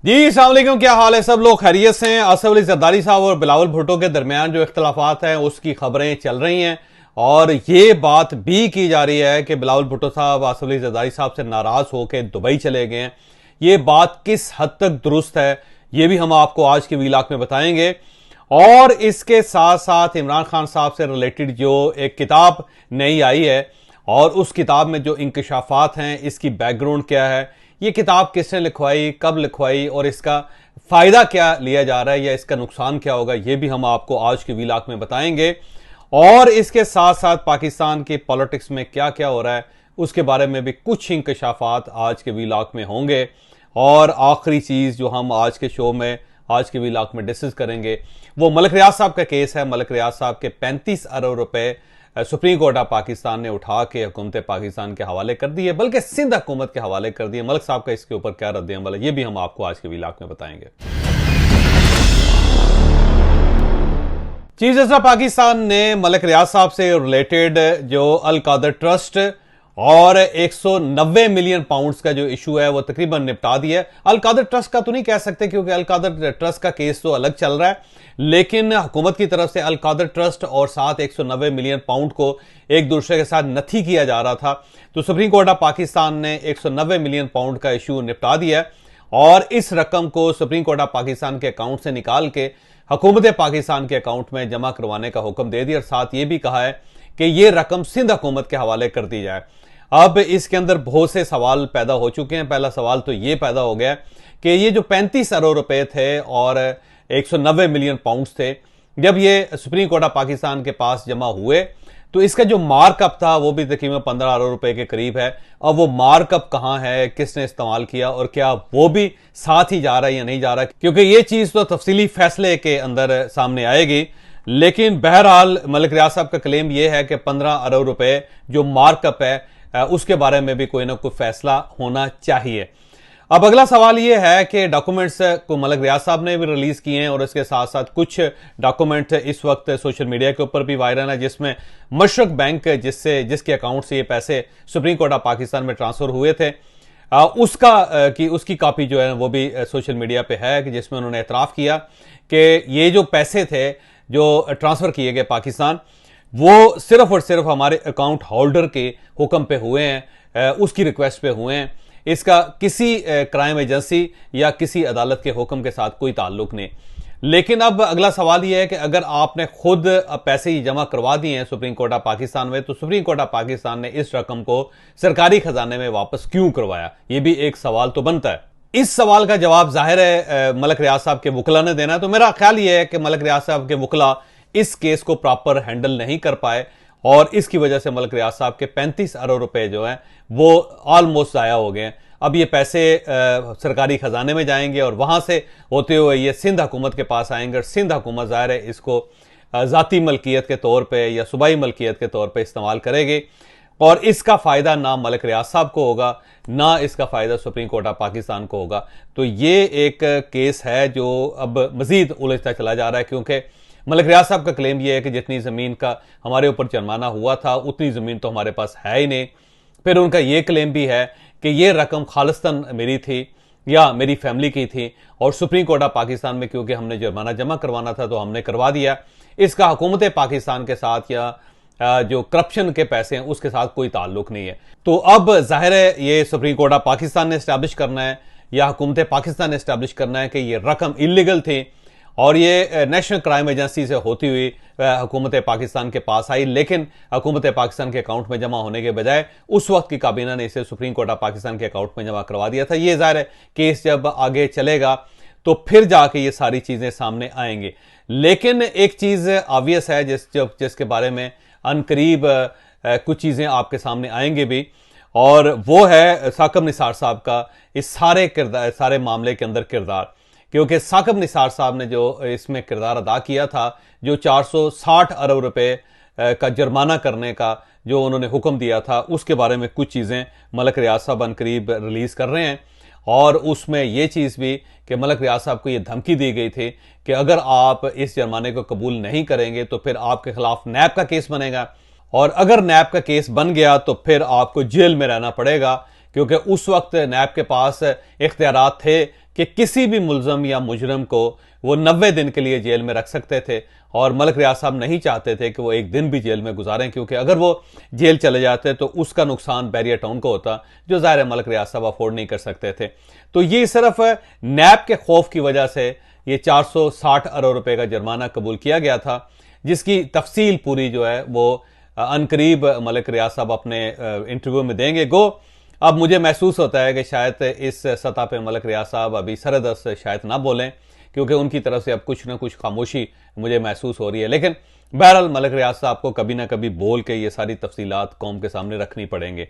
जी अस्सलाम वालेकुम, क्या हाल है? सब लोग खैरियत से हैं। आसिफ अली जरदारी साहब और बिलावल भुट्टो के दरमियान जो इख्तलाफात हैं उसकी खबरें चल रही हैं और ये बात भी की जा रही है कि बिलावल भुट्टो साहब आसिफ अली जरदारी साहब से नाराज होकर दुबई चले गए हैं। ये बात किस हद तक दुरुस्त है ये भी हम आपको आज के वीलाग में बताएंगे। और इसके साथ साथ इमरान खान साहब से रिलेटेड जो एक किताब नई आई है और उस किताब में जो इंकशाफात हैं, इसकी बैकग्राउंड क्या है, ये किताब किसने लिखवाई, कब लिखवाई और इसका फायदा क्या लिया जा रहा है या इसका नुकसान क्या होगा, ये भी हम आपको आज के वीलाग में बताएंगे। और इसके साथ साथ पाकिस्तान के पॉलिटिक्स में क्या क्या हो रहा है उसके बारे में भी कुछ इंकशाफात आज के वीलाग में होंगे। और आखिरी चीज जो हम आज के शो में, आज के वीलाग में डिस्कस करेंगे वो मलिक रियाज साहब का केस है। मलिक रियाज साहब के 35 अरब रुपए सुप्रीम कोर्ट ऑफ पाकिस्तान ने उठा के हुकूमत पाकिस्तान के हवाले कर दिए, बल्कि सिंध हुकूमत के हवाले कर दिए। मलिक साहब का इसके ऊपर क्या रद्द अमल है ये भी हम आपको आज के वीलाग में बताएंगे। चीफ जस्टिस ऑफ पाकिस्तान ने मलिक रियाज साहब से रिलेटेड जो अल कादर ट्रस्ट और 190 मिलियन पाउंड्स का जो इशू है वो तकरीबन निपटा दिया है। अल कादर ट्रस्ट का तो नहीं कह सकते क्योंकि अल कादर ट्रस्ट का केस तो अलग चल रहा है, लेकिन हुकूमत की तरफ से अल कादर ट्रस्ट और साथ 190 मिलियन पाउंड को एक दूसरे के साथ नथी किया जा रहा था। तो सुप्रीम कोर्ट ऑफ पाकिस्तान ने 190 मिलियन पाउंड का इशू निपटा दिया है और इस रकम को सुप्रीम कोर्ट ऑफ पाकिस्तान के अकाउंट से निकाल के हुकूमत पाकिस्तान के अकाउंट में जमा करवाने का हुक्म दे दिया और साथ ये भी कहा है कि ये रकम सिंध हुकूमत के हवाले कर दी जाए। अब इसके अंदर बहुत से सवाल पैदा हो चुके हैं। पहला सवाल तो ये पैदा हो गया कि ये जो 35 अरब रुपए थे और 190 मिलियन पाउंड्स थे, जब ये सुप्रीम कोर्ट ऑफ पाकिस्तान के पास जमा हुए तो इसका जो मार्कअप था वो भी तकरीबन 15 अरब रुपए के करीब है। अब वो मार्कअप कहां है, किसने इस्तेमाल किया और क्या वो भी साथ ही जा रहा है या नहीं जा रहा, क्योंकि ये चीज तो तफसीली फैसले के अंदर सामने आएगी। लेकिन बहरहाल मलिक रियाज साहब का क्लेम यह है कि 15 अरब रुपए जो मार्कअप है उसके बारे में भी कोई ना कोई फैसला होना चाहिए। अब अगला सवाल यह है कि डॉक्यूमेंट्स को मलिक रियाज साहब ने भी रिलीज किए हैं और इसके साथ साथ कुछ डॉक्यूमेंट इस वक्त सोशल मीडिया के ऊपर भी वायरल है, जिसमें मशरक बैंक जिसके अकाउंट से ये पैसे सुप्रीम कोर्ट ऑफ पाकिस्तान में ट्रांसफर हुए थे उसकी कॉपी जो है वो भी सोशल मीडिया पे है कि जिसमें उन्होंने एतराफ किया कि ये जो पैसे थे जो ट्रांसफर किए गए पाकिस्तान, वो सिर्फ और सिर्फ हमारे अकाउंट होल्डर के हुक्म पे हुए हैं, उसकी रिक्वेस्ट पे हुए हैं। इसका किसी क्राइम एजेंसी या किसी अदालत के हुक्म के साथ कोई ताल्लुक नहीं। लेकिन अब अगला सवाल यह है कि अगर आपने खुद पैसे ही जमा करवा दिए हैं सुप्रीम कोर्ट ऑफ पाकिस्तान में, तो सुप्रीम कोर्ट ऑफ पाकिस्तान ने इस रकम को सरकारी खजाने में वापस क्यों करवाया, यह भी एक सवाल तो बनता है। इस सवाल का जवाब जाहिर है मलिक रियाज साहब के वकला ने देना है। तो मेरा ख्याल यह है कि मलिक रियाज साहब के वकला इस केस को प्रॉपर हैंडल नहीं कर पाए और इसकी वजह से मलिक रियाज साहब के 35 अरब रुपए जो हैं वो ऑलमोस्ट जाया हो गए। अब ये पैसे सरकारी खजाने में जाएंगे और वहां से होते हुए ये सिंध हुकूमत के पास आएंगे और सिंध हुकूमत जाहिर है इसको जाती मलकियत के तौर पे या सूबाई मलकियत के तौर पे इस्तेमाल करेगी और इसका फायदा ना मलिक रियाज साहब को होगा ना इसका फायदा सुप्रीम कोर्ट ऑफ पाकिस्तान को होगा। तो ये एक केस है जो अब मजीद उलझता चला जा रहा है, क्योंकि मलिक रियाज साहब का क्लेम यह है कि जितनी जमीन का हमारे ऊपर जुर्माना हुआ था उतनी जमीन तो हमारे पास है ही नहीं। फिर उनका यह क्लेम भी है कि यह रकम खालिस्तन मेरी थी या मेरी फैमिली की थी और सुप्रीम कोर्ट ऑफ पाकिस्तान में क्योंकि हमने जुर्माना जमा करवाना था तो हमने करवा दिया। इसका हुकूमत पाकिस्तान के साथ या जो करप्शन के पैसे हैं उसके साथ कोई ताल्लुक नहीं है। तो अब जाहिर है ये सुप्रीम कोर्ट ऑफ पाकिस्तान ने एस्टैब्लिश करना है या हुकूमत पाकिस्तान ने एस्टैब्लिश करना है कि ये रकम इलीगल थी और ये नेशनल क्राइम एजेंसी से होती हुई हुकूमत पाकिस्तान के पास आई, लेकिन हुकूमत पाकिस्तान के अकाउंट में जमा होने के बजाय उस वक्त की काबीना ने इसे सुप्रीम कोर्ट ऑफ पाकिस्तान के अकाउंट में जमा करवा दिया था। ये जाहिर है केस जब आगे चलेगा तो फिर जाके ये सारी चीजें सामने आएंगी। लेकिन एक चीज ऑब्वियस है जिसके बारे में अनकरीब कुछ चीजें आपके सामने आएंगे भी, और वो है साकिब निसार साहब का इस सारे मामले के अंदर किरदार। क्योंकि साकिब निसार साहब ने जो इसमें किरदार अदा किया था, जो 460 अरब रुपए का जुर्माना करने का जो उन्होंने हुक्म दिया था, उसके बारे में कुछ चीज़ें मलिक रियाज साहब अनकरीब रिलीज कर रहे हैं। और उसमें यह चीज़ भी कि मलिक रियाज साहब को यह धमकी दी गई थी कि अगर आप इस जुर्माने को कबूल नहीं करेंगे तो फिर आपके खिलाफ नैब का केस बनेगा और अगर नैब का केस बन गया तो फिर आपको जेल में रहना पड़ेगा, क्योंकि उस वक्त नैब के पास इख्तियारात थे कि किसी भी मुलजम या मुजरम को वो 90 दिन के लिए जेल में रख सकते थे, और मलिक रियाज साहब नहीं चाहते थे कि वो एक दिन भी जेल में गुजारें, क्योंकि अगर वो जेल चले जाते तो उसका नुकसान बैरिया टाउन को होता, जो ज़ाहिर है मलिक रियाज साहब अफोर्ड नहीं कर सकते थे। तो ये सिर्फ नैब के खौफ की वजह से ये 460 अरब रुपए का जुर्माना कबूल किया गया था, जिसकी तफसील पूरी जो है वो अनकरीब मलिक रियाज साहब अपने इंटरव्यू में देंगे। गो अब मुझे महसूस होता है कि शायद इस सतह पे मलिक रियाज साहब अभी सरदस्त शायद ना बोलें, क्योंकि उनकी तरफ से अब कुछ ना कुछ खामोशी मुझे महसूस हो रही है। लेकिन बहरहाल मलिक रियाज साहब को कभी ना कभी बोल के ये सारी तफसीलात कौम के सामने रखनी पड़ेंगे।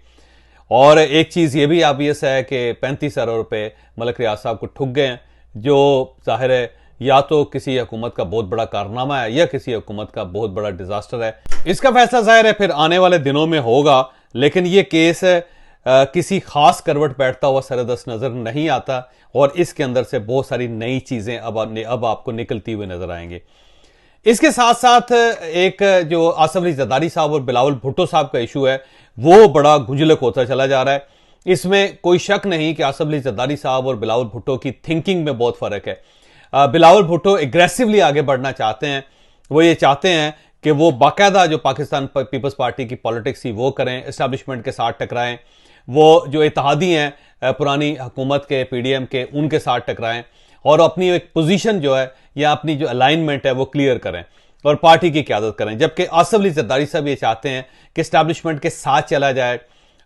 और एक चीज़ ये भी ऑब्वियस है कि 35 अरब रुपए मलिक रियाज साहब को ठुक गए हैं, जो जाहिर है या तो किसी हुकूमत का बहुत बड़ा कारनामा है या किसी हुकूमत का बहुत बड़ा डिजास्टर है। इसका फैसला जाहिर है फिर आने वाले दिनों में होगा, लेकिन ये केस किसी खास करवट बैठता हुआ सरदस्त नजर नहीं आता, और इसके अंदर से बहुत सारी नई चीजें अब आपको निकलती हुई नजर आएंगी। इसके साथ साथ एक जो आसिफ अली जरदारी साहब और बिलावल भुट्टो साहब का इशू है वो बड़ा गुंजलक होता चला जा रहा है। इसमें कोई शक नहीं कि आसिफ अली जरदारी साहब और बिलावल भुट्टो की थिंकिंग में बहुत फर्क है। बिलावल भुट्टो एग्रेसिवली आगे बढ़ना चाहते हैं, वो ये चाहते हैं कि वो बाकायदा जो पाकिस्तान पीपल्स पार्टी की पॉलिटिक्स थी वो करें, एस्टैब्लिशमेंट के साथ टकराएं, वो जो इत्तेहादी हैं पुरानी हुकूमत के पीडीएम के उनके साथ टकराएं, और अपनी एक पोजीशन जो है या अपनी जो अलाइनमेंट है वो क्लियर करें और पार्टी की क़यादत करें। जबकि आसिफ अली जरदारी साहब ये चाहते हैं कि एस्टैब्लिशमेंट के साथ चला जाए,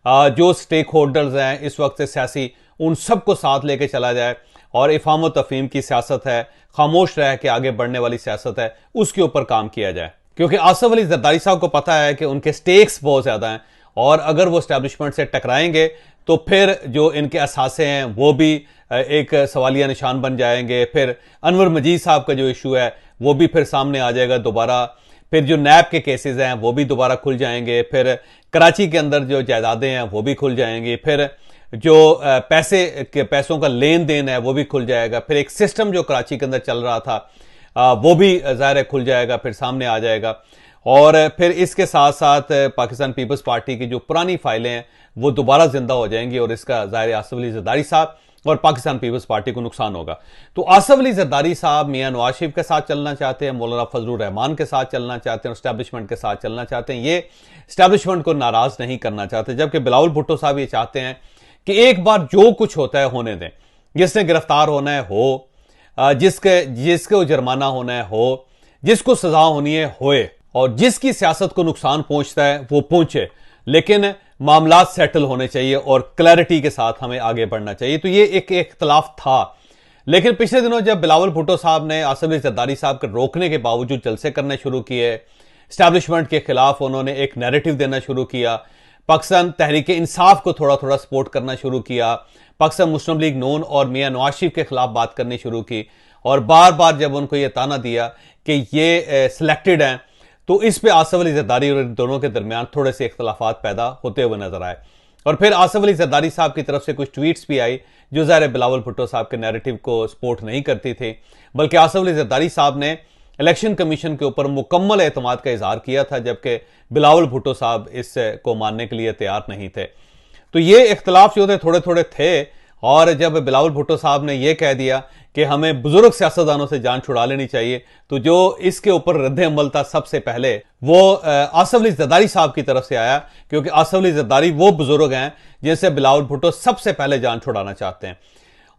जो स्टेक होल्डर्स हैं इस वक्त सियासी उन सबको साथ लेके चला जाए, और इफ़ाम व तफ़हीम की सियासत है, खामोश रह के आगे बढ़ने वाली सियासत है, उसके ऊपर काम किया जाए। क्योंकि आसिफ अली जरदारी साहब को पता है कि उनके स्टेक्स बहुत ज़्यादा हैं, और अगर वो एस्टैब्लिशमेंट से टकराएंगे तो फिर जो इनके असासे हैं वो भी एक सवालिया निशान बन जाएंगे। फिर अनवर मजीद साहब का जो इशू है वो भी फिर सामने आ जाएगा दोबारा। फिर जो नैब के केसेस हैं वो भी दोबारा खुल जाएंगे। फिर कराची के अंदर जो जायदादें हैं वो भी खुल जाएंगी। फिर जो पैसों का लेन देन है वो भी खुल जाएगा। फिर एक सिस्टम जो कराची के अंदर चल रहा था वो भी ज़ाहिर है खुल जाएगा, फिर सामने आ जाएगा। और फिर इसके साथ साथ पाकिस्तान पीपल्स पार्टी की जो पुरानी फाइलें हैं वो दोबारा जिंदा हो जाएंगी, और इसका ज़ाहिर आसिफ अली जरदारी साहब और पाकिस्तान पीपल्स पार्टी को नुकसान होगा। तो आसिफ अली जरदारी साहब मियां नवाज शरीफ के साथ चलना चाहते हैं, मौलाना फजलुर रहमान के साथ चलना चाहते हैं, एस्टैब्लिशमेंट के साथ चलना चाहते हैं। ये एस्टैब्लिशमेंट को नाराज नहीं करना चाहते। जबकि बिलावल भुट्टो साहब ये चाहते हैं कि एक बार जो कुछ होता है होने दें, जिसने गिरफ्तार होना है हो, जिसको जुर्माना होना है हो, जिसको सजा होनी है होए, और जिसकी सियासत को नुकसान पहुंचता है वो पहुंचे, लेकिन मामला सेटल होने चाहिए और क्लैरिटी के साथ हमें आगे बढ़ना चाहिए। तो ये एक इख्तलाफ था। लेकिन पिछले दिनों जब बिलावल भुट्टो साहब ने आसिफ अली जरदारी साहब के रोकने के बावजूद जलसे करने शुरू किए, एस्टैब्लिशमेंट के खिलाफ उन्होंने एक नैरेटिव देना शुरू किया, पाकिस्तान तहरीक इंसाफ को थोड़ा थोड़ा सपोर्ट करना शुरू किया, पाकिस्तान मुस्लिम लीग नून और मियां नवाज शरीफ के खिलाफ बात करनी शुरू की, और बार बार जब उनको यह ताना दिया कि ये सिलेक्टेड हैं, तो इस पे आसिफ अली जरदारी और इन दोनों के दरमियान थोड़े से इख्तलाफात पैदा होते हुए नजर आए। और फिर आसिफ अली जरदारी साहब की तरफ से कुछ ट्वीट्स भी आई जो ज़ाहिर बिलावल भुट्टो साहब के नैरेटिव को सपोर्ट नहीं करती थी, बल्कि आसिफ अली जरदारी साहब ने इलेक्शन कमीशन के ऊपर मुकम्मल एतमाद का इजहार किया था, जबकि बिलावल भुट्टो साहब इसको मानने के लिए तैयार नहीं थे। तो ये इख्तलाफ जो थे थोड़े थोड़े थे, और जब बिलावल भुट्टो साहब ने यह कह दिया कि हमें बुजुर्ग सियासतदानों से जान छुड़ा लेनी चाहिए, तो जो इसके ऊपर रद्द अमल था सबसे पहले वो आसिफ अली जरदारी साहब की तरफ से आया, क्योंकि आसिफ अली जरदारी वो बुजुर्ग हैं जिनसे बिलावल भुट्टो सबसे पहले जान छुड़ाना चाहते हैं।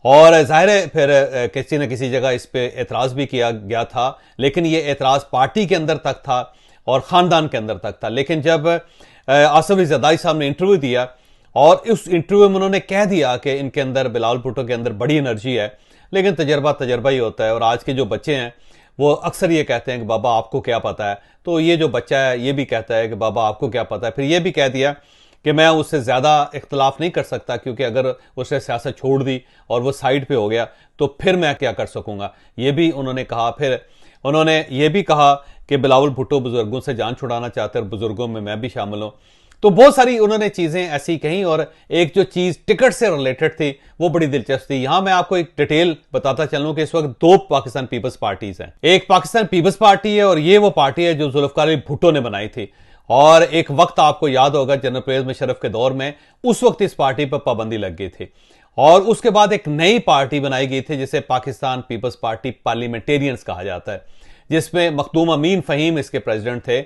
और जाहिर है फिर किसी न किसी जगह इस पे एतराज़ भी किया गया था, लेकिन ये एतराज़ पार्टी के अंदर तक था और ख़ानदान के अंदर तक था। लेकिन जब आसिफ अली जरदारी साहब ने इंटरव्यू दिया, और उस इंटरव्यू में उन्होंने कह दिया कि इनके अंदर बिलावल भुट्टो के अंदर बड़ी एनर्जी है, लेकिन तजर्बा ही होता है, और आज के जो बच्चे हैं वो अक्सर ये कहते हैं कि बाबा आपको क्या पता है। तो ये जो बच्चा है ये भी कहता है कि बाबा आपको क्या पता है। फिर ये भी कह दिया कि मैं उससे ज़्यादा इख्तलाफ नहीं कर सकता, क्योंकि अगर उसने सियासत छोड़ दी और वो साइड पे हो गया तो फिर मैं क्या कर सकूंगा, ये भी उन्होंने कहा। फिर उन्होंने ये भी कहा कि बिलावल भुट्टो बुजुर्गों से जान छुड़ाना चाहते हैं और बुजुर्गों में मैं भी शामिल हूँ। तो बहुत सारी उन्होंने चीजें ऐसी कहीं, और एक जो चीज टिकट से रिलेटेड थी वो बड़ी दिलचस्प थी। यहां मैं आपको एक डिटेल बताता चलूं कि इस वक्त दो पाकिस्तान पीपल्स पार्टीज हैं। एक पाकिस्तान पीपल्स पार्टी है, और ये वो पार्टी है जो जुल्फकार अली भुट्टो ने बनाई थी। और एक वक्त आपको याद होगा जनरल परवेज मुशर्रफ के दौर में उस वक्त इस पार्टी पर पाबंदी लग गई थी, और उसके बाद एक नई पार्टी बनाई गई थी जिसे पाकिस्तान पीपल्स पार्टी पार्लियामेंटेरियंस कहा जाता है, जिसमें मखदूम अमीन फ़हीम इसके प्रेसिडेंट थे।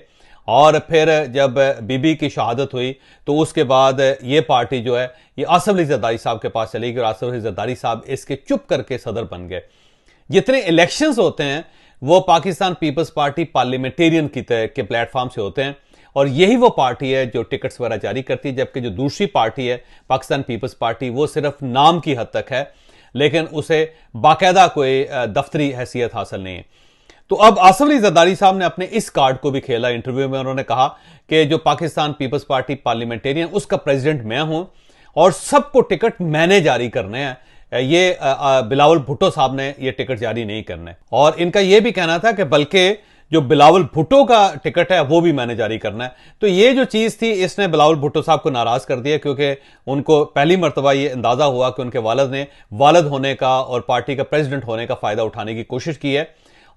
और फिर जब बीबी की शहादत हुई तो उसके बाद ये पार्टी जो है ये आसिफ अली जरदारी साहब के पास चली गई और आसिफ अली जरदारी साहब इसके चुप करके सदर बन गए। जितने इलेक्शंस होते हैं वो पाकिस्तान पीपल्स पार्टी पार्लियामेंटेरियन के प्लेटफॉर्म से होते हैं और यही वो पार्टी है जो टिकट्स वगैरह जारी करती है, जबकि जो दूसरी पार्टी है पाकिस्तान पीपल्स पार्टी वो सिर्फ नाम की हद तक है, लेकिन उसे बाकायदा कोई दफ्तरी हैसियत हासिल नहीं है। तो अब आसिफ अली जरदारी साहब ने अपने इस कार्ड को भी खेला। इंटरव्यू में उन्होंने कहा कि जो पाकिस्तान पीपल्स पार्टी पार्लियामेंटेरियन उसका प्रेसिडेंट मैं हूं और सबको टिकट मैंने जारी करने हैं, ये बिलावल भुट्टो साहब ने ये टिकट जारी नहीं करने। और इनका यह भी कहना था कि बल्कि जो बिलावल भुट्टो का टिकट है वो भी मैंने जारी करना है। तो ये जो चीज थी इसने बिलावल भुट्टो साहब को नाराज कर दिया, क्योंकि उनको पहली मर्तबा ये अंदाजा हुआ कि उनके वालिद ने वालिद होने का और पार्टी का प्रेसिडेंट होने का फायदा उठाने की कोशिश की है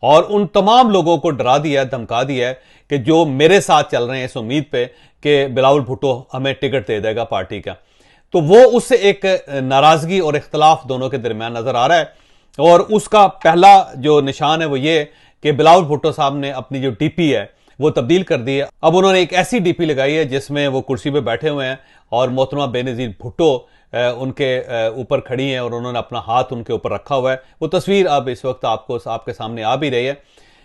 और उन तमाम लोगों को डरा दिया, धमका दिया है कि जो मेरे साथ चल रहे हैं इस उम्मीद पे कि बिलावल भुट्टो हमें टिकट दे देगा पार्टी का। तो वो उससे एक नाराजगी और इख्तलाफ दोनों के दरमियान नजर आ रहा है और उसका पहला जो निशान है वो ये कि बिलावल भुट्टो साहब ने अपनी जो डीपी है वो तब्दील कर दी है। अब उन्होंने एक ऐसी डीपी लगाई है जिसमें वो कुर्सी पे बैठे हुए हैं और मोहतरमा बेनज़ीर भुट्टो उनके ऊपर खड़ी हैं और उन्होंने अपना हाथ उनके ऊपर रखा हुआ है। वो तस्वीर अब इस वक्त आपके सामने आ भी रही है।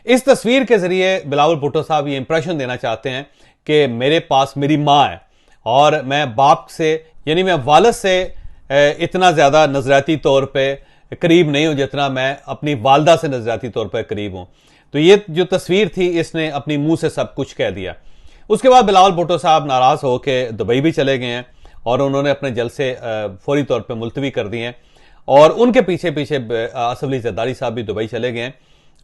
इस तस्वीर के जरिए बिलावल भुट्टो साहब ये इंप्रेशन देना चाहते हैं कि मेरे पास मेरी माँ है और मैं बाप से यानी मैं वालिद से इतना ज़्यादा नजरियाती तौर पर करीब नहीं हूँ जितना मैं अपनी वालदा से नजरियाती तौर पर करीब हूँ। तो ये जो तस्वीर थी इसने अपनी मुंह से सब कुछ कह दिया। उसके बाद बिलावल भुट्टो साहब नाराज होकर दुबई भी चले गए हैं और उन्होंने अपने जलसे फौरी तौर पे मुलतवी कर दिए हैं और उनके पीछे पीछे आसिफ अली जरदारी साहब भी दुबई चले गए हैं।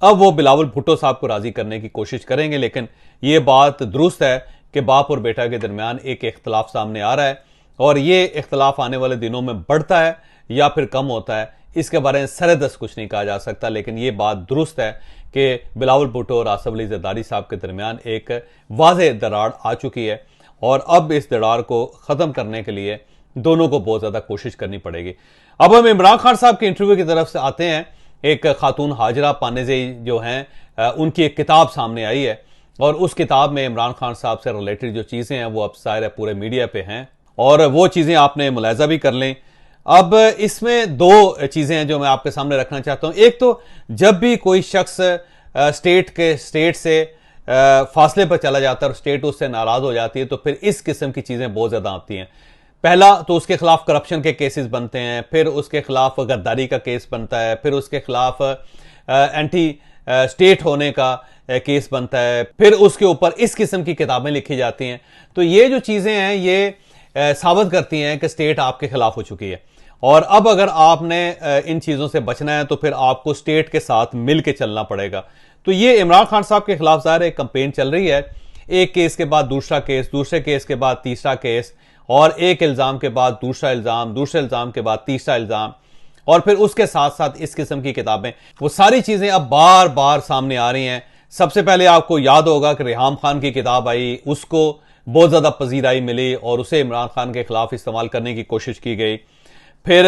अब वो बिलावल भुट्टो साहब को राजी करने की कोशिश करेंगे, लेकिन ये बात दुरुस्त है कि बाप और बेटा के दरमियान एक इख्तलाफ सामने आ रहा है और ये इख्तलाफ आने वाले दिनों में बढ़ता है या फिर कम होता है, इसके बारे में सरेदस्त कुछ नहीं कहा जा सकता। लेकिन ये बात दुरुस्त है कि बिलावल भुट्टो और आसिफ अली जरदारी साहब के दरमियान एक वाज़ेह दरार आ चुकी है और अब इस दरार को ख़त्म करने के लिए दोनों को बहुत ज़्यादा कोशिश करनी पड़ेगी। अब हम इमरान खान साहब के इंटरव्यू की तरफ से आते हैं। एक खातून हाजरा पानेज़ई जो हैं उनकी एक किताब सामने आई है और उस किताब में इमरान खान साहब से रिलेटेड जो चीज़ें हैं वो अब ज़ाहिर है पूरे मीडिया पे हैं और वो चीज़ें आपने मुलाहिज़ा भी कर लें। अब इसमें दो चीज़ें हैं जो मैं आपके सामने रखना चाहता हूँ। एक तो जब भी कोई शख्स स्टेट से फासले पर चला जाता है और स्टेट उससे नाराज हो जाती है तो फिर इस किस्म की चीज़ें बहुत ज़्यादा आती हैं। पहला तो उसके खिलाफ करप्शन के केसेस बनते हैं, फिर उसके खिलाफ गद्दारी का केस बनता है, फिर उसके खिलाफ एंटी स्टेट होने का केस बनता है, फिर उसके ऊपर इस किस्म की किताबें लिखी जाती हैं। तो ये जो चीज़ें हैं ये साबित करती हैं कि स्टेट आपके खिलाफ हो चुकी है और अब अगर आपने इन चीज़ों से बचना है तो फिर आपको स्टेट के साथ मिल के चलना पड़ेगा। तो ये इमरान खान साहब के खिलाफ ज़ाहिर एक कंपेन चल रही है, एक केस के बाद दूसरा केस, दूसरे केस के बाद तीसरा केस और एक इल्ज़ाम के बाद दूसरा इल्ज़ाम, दूसरे इल्ज़ाम के बाद तीसरा इल्ज़ाम और फिर उसके साथ साथ इस किस्म की किताबें, वो सारी चीज़ें अब बार बार सामने आ रही हैं। सबसे पहले आपको याद होगा कि रेहाम खान की किताब आई, उसको बहुत ज़्यादा पजीराई मिली और उसे इमरान खान के खिलाफ इस्तेमाल करने की कोशिश की गई। फिर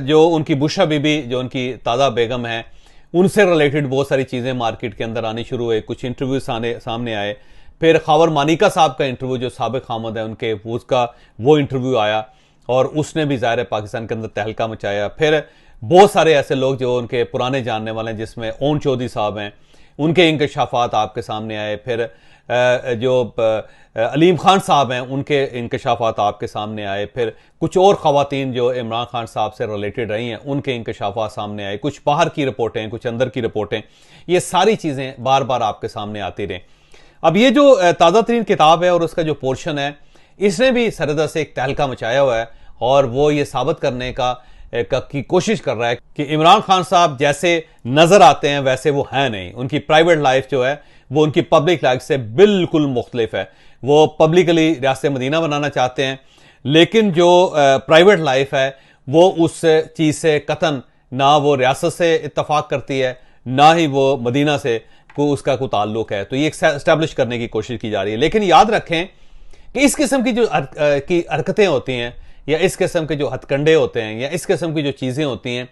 जो उनकी बुशरा बीबी जो उनकी ताज़ा बेगम है उनसे रिलेटेड बहुत सारी चीज़ें मार्केट के अंदर आनी शुरू हुई, कुछ इंटरव्यू सामने आए। फिर खावर मानिका साहब का इंटरव्यू जो साबिक खामद है उनके उसका वो इंटरव्यू आया और उसने भी ज़ाहिर है पाकिस्तान के अंदर तहलका मचाया। फिर बहुत सारे ऐसे लोग जो उनके पुराने जानने वाले हैं जिसमें ओन चौधरी साहब हैं, उनके इंकशाफात आपके सामने आए। फिर जो अलीम खान साहब हैं उनके इंकशाफात आपके सामने आए। फिर कुछ और ख़वातीन जो इमरान खान साहब से रिलेटेड रही हैं उनके इंकशाफात सामने आए, कुछ बाहर की रिपोर्टें, कुछ अंदर की रिपोर्टें, ये सारी चीज़ें बार बार आपके सामने आती रहीं। अब ये जो ताज़ा तरीन किताब है और उसका जो पोर्शन है इसने भी सरदा से एक तहलका मचाया हुआ है और वो ये साबित करने की कोशिश कर रहा है कि इमरान खान साहब जैसे नजर आते हैं वैसे वो हैं नहीं। उनकी प्राइवेट लाइफ जो है वो उनकी पब्लिक लाइफ से बिल्कुल मुख्तलिफ है। वो पब्लिकली रियासत मदीना बनाना चाहते हैं लेकिन जो प्राइवेट लाइफ है वो उस चीज़ से कतन ना वो रियासत से इत्तफाक करती है ना ही वो मदीना से उसका कोई ताल्लुक है। तो ये इस्टेब्लिश करने की कोशिश की जा रही है। लेकिन याद रखें कि इस किस्म की जो हरकतें होती हैं या इस किस्म के जो हथकंडे होते हैं या इस किस्म की जो चीज़ें होती हैं,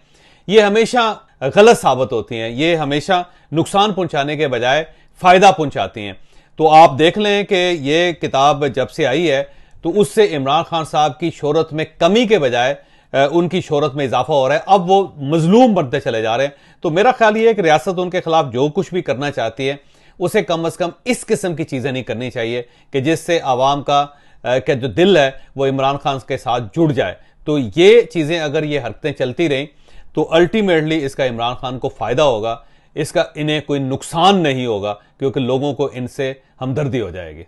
ये हमेशा गलत साबित होती हैं। ये हमेशा नुकसान पहुंचाने के बजाय फ़ायदा पहुंचाती हैं। तो आप देख लें कि ये किताब जब से आई है तो उससे इमरान खान साहब की शोहरत में कमी के बजाय उनकी शोहरत में इजाफा हो रहा है। अब वो मजलूम बनते चले जा रहे हैं। तो मेरा ख्याल ये है कि रियासत उनके खिलाफ जो कुछ भी करना चाहती है उसे कम से कम इस किस्म की चीज़ें नहीं करनी चाहिए कि जिससे आवाम का जो दिल है वो इमरान खान के साथ जुड़ जाए। तो ये चीज़ें अगर ये हरकतें चलती रहीं तो अल्टीमेटली इसका इमरान खान को फ़ायदा होगा, इसका इन्हें कोई नुकसान नहीं होगा, क्योंकि लोगों को इनसे हमदर्दी हो जाएगी।